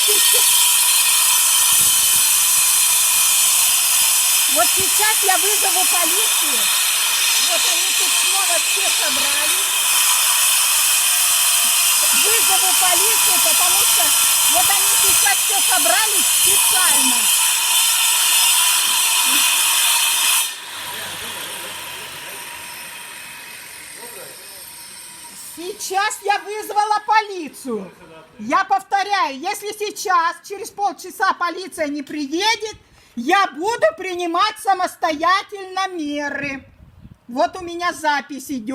Вот сейчас я вызову полицию. Вот они тут снова все собрались. Вызову полицию, потому что вот они сейчас все собрались специально. Сейчас я вызвала полицию. Я повторяю, если сейчас, через полчаса полиция не приедет, я буду принимать самостоятельно меры. Вот у меня запись идет.